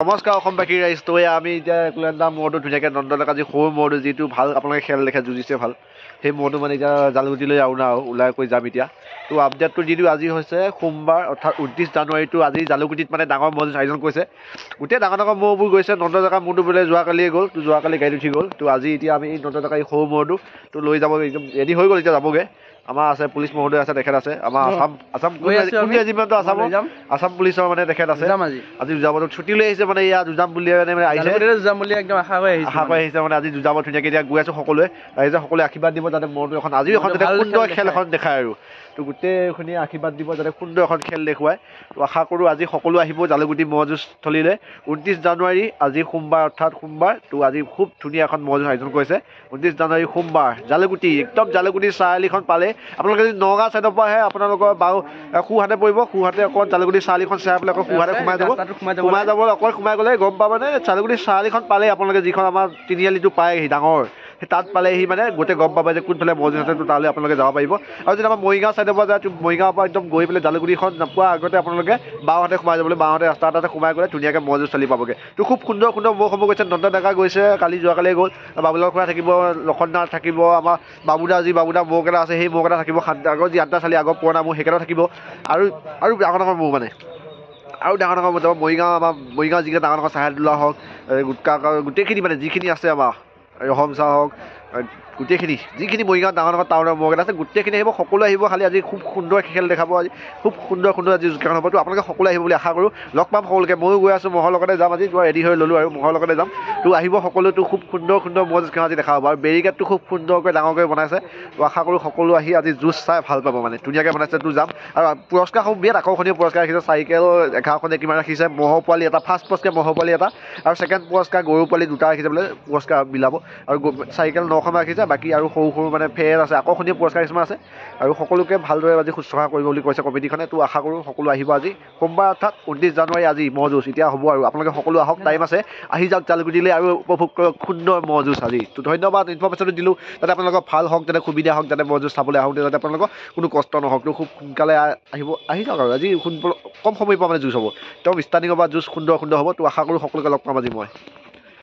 নমস্কাৰ অসমবাসী ৰাইজটো আমি এতিয়া একোলেণ্ডা ম'হটো ধুনীয়াকৈ নন্দনকা যি সৰু ম'হটো যিটো ভাল আপোনালোকে খেল দেখে যুঁজিছে ভাল সেই ম'হটো মানে এতিয়া জালুগুটিলৈ ওলাই কৰি যাম এতিয়া তো আপডেটটো যিটো আজি হৈছে সোমবাৰ অৰ্থাৎ 29 জানুৱাৰীটো আজি জালুগুটিত মানে ডাঙৰ ম'হ আয়োজন কৰিছে গোটেই ডাঙৰ ম'হবোৰ গৈছে নন্দনকা ম'হটো বোলে যোৱাকালিয়ে গ'ল তো যোৱাকালি গাড়ীত উঠি গ'ল তো আজি এতিয়া আমি নন্দনকা এই সৰু ম'হটো তো লৈ যাব একদম ৰেডি হৈ গ'ল এতিয়া যাবগৈ আমাৰ আছে পুলিচ মহোদয় আছে তেখেত আছে আমাৰ আসাম ৰেজিমেণ্টৰ আসাম পুলিচৰ মানে তেখেত আছে আজি যুঁজাবত ছুটী লৈ আহিছে মানে ইয়াত যুঁজাম বুলি মানে আহিছে যুঁজাম বুলি একদম আশা কৰি আহিছে মানে আজি যুঁজাব ধুনীয়াকৈ এতিয়া গৈ আছোঁ সকলোৱে আহিছে সকলোৱে আশীৰ্বাদ দিব যাতে ম'হটো এখন আজিও এখন যাতে সুন্দৰ খেল এখন দেখায় আৰু তো গোটেইখিনি আশীৰ্বাদ দিব যাতে সুন্দৰ এখন খেল দেখুৱায় তো আশা কৰোঁ আজি সকলো আহিব জালুগুটি ম'হ যুঁজস্থলীলৈ 29 জানুৱাৰী আজি সোমবাৰ অৰ্থাৎ সোমবাৰ তো আজি খুব ধুনীয়া এখন ম'হ যুঁজ আয়োজন কৰিছে 29 জানুৱাৰী সোমবাৰ জালুগুটি একদম জালুগুটি চাৰিআলিখন পালে আপোনালোকে যদি নগাঁও ছাইডৰ পৰা আহে আপোনালোকৰ বাৰু সোঁহাতে পৰিব সোঁহাতে অকণ জালুগুটি চাৰিআলিখন চাই পেলাই অকল সোঁহাতে সোমাই যাব অকল সোমাই গ'লে গম পাব মানে জালুগুটি চাৰিআলিখন পালে আপোনালোকে যিখন আমাৰ তিনিআলিটো পায়হি ডাঙৰ সেই তাত পালেহি মানে গোটেই গম পাব যে কোনফালে ম'হ যুঁজ আছে তো তালৈ আপোনালোকে যাব পাৰিব আৰু যদি আমাৰ মৰিগাঁও ছাইডৰ পৰা যায় মৰিগাঁৱৰ পৰা একদম গৈ পেলাই জালুগুটিখন নোপোৱাৰ আগতে আপোনালোকে বাওঁহাতে সোমাই যাবলৈ বাওঁহাতে ৰাস্তা এটাতে সোমাই গ'লে ধুনীয়াকৈ ম'হ যুঁজস্থলী পাবগৈ তো খুব সুন্দৰ ম'হসমূহ গৈছে নন্দন ডেকা গৈছে যোৱাকালি গ'ল বাবুলাল খুৰা থাকিব লক্ষণ থাকিব আমাৰ বাবুদা ম'হকেইটা আছে সেই ম'হকেইটা থাকিব আগৰ যি আঠটা চালি আগৰ পুৰণা ম'হ সেইকেইটা থাকিব আৰু ডাঙৰ ম'হ মানে আৰু ডাঙৰ ম'হ মৰিগাঁও যিকেইটা ডাঙৰ চাহেদুল্লাহ হওক গুটকা গোটেইখিনি মানে যিখিনি আছে আমাৰ ৰহম চাহ হওক গোটেইখিনি যিখিনি মৰিগাঁৱত ডাঙৰ টাউনৰ ম'হকেইটা আছে গোটেইখিনি আহিব সকলো আহিব খালি আজি খুব সুন্দৰ খেল দেখাব আজি খুব সুন্দৰ আজি যুঁজখন হ'ব তো আপোনালোকে সকলো আহিব বুলি আশা কৰোঁ লগ পাম সকলোকে ময়ো গৈ আছোঁ ম'হৰ লগতে যাম আজি ৰেডি হৈ ল'লোঁ আৰু ম'হৰ লগতে যাম তো আহিব সকলোতো খুব সুন্দৰ ম'হ যুঁজখন আজি দেখা হ'ব আৰু বেৰিকেডটো খুব সুন্দৰকৈ ডাঙৰকৈ বনাইছে তো আশা কৰোঁ সকলো আহি আজি যুঁজ চাই ভাল পাব মানে ধুনীয়াকৈ বনাইছে তো যাম আৰু পুৰস্কাৰসমূহ বিৰাট আকৰ্ষণীয় পুৰস্কাৰ ৰাখিছে চাইকেল 11খনে কিমান ৰাখিছে ম'হৰ পোৱালি এটা ফাৰ্ষ্ট পুৰস্কাৰ ম'হৰ পোৱালি এটা আৰু ছেকেণ্ড পুৰস্কাৰ গৰু পোৱালি দুটা ৰাখিছে বোলে পুৰস্কাৰ বিলাব আৰু চাইকেল 9খন ৰাখিছে বাকী আৰু সৰু মানে ফেৰ আছে আকৰ্ষণীয় পুৰস্কাৰ কিছুমান আছে আৰু সকলোকে ভালদৰে আজি শুশ্ৰূষা কৰিব বুলি কৈছে কমিটিখনে তো আশা কৰোঁ সকলো আহিব আজি সোমবাৰ অৰ্থাৎ 29 জানুৱাৰী আজি ম'হ যুঁজ এতিয়া হ'ব আৰু আপোনালোকে সকলো আহক টাইম আছে আহি যাওক জালুগুটিলৈ আৰু উপভোগ কৰক সুন্দৰ ম'হ যুঁজ আজি তো ধন্যবাদ ইনফৰমেশ্যনটো দিলোঁ যাতে আপোনালোকৰ ভাল হওক যাতে সুবিধা হওক যাতে ম'হ যুঁজ চাবলৈ আহোঁতে যাতে আপোনালোকৰ কোনো কষ্ট নহওক তো খুব সোনকালে আহি যাওক আৰু আজি কম সময় পৰা মানে যুঁজ হ'ব একদম ষ্টাৰ্টিঙৰ পৰা যুঁজ সুন্দৰ হ'ব তো আশা কৰোঁ সকলোকে লগ পাম আজি মই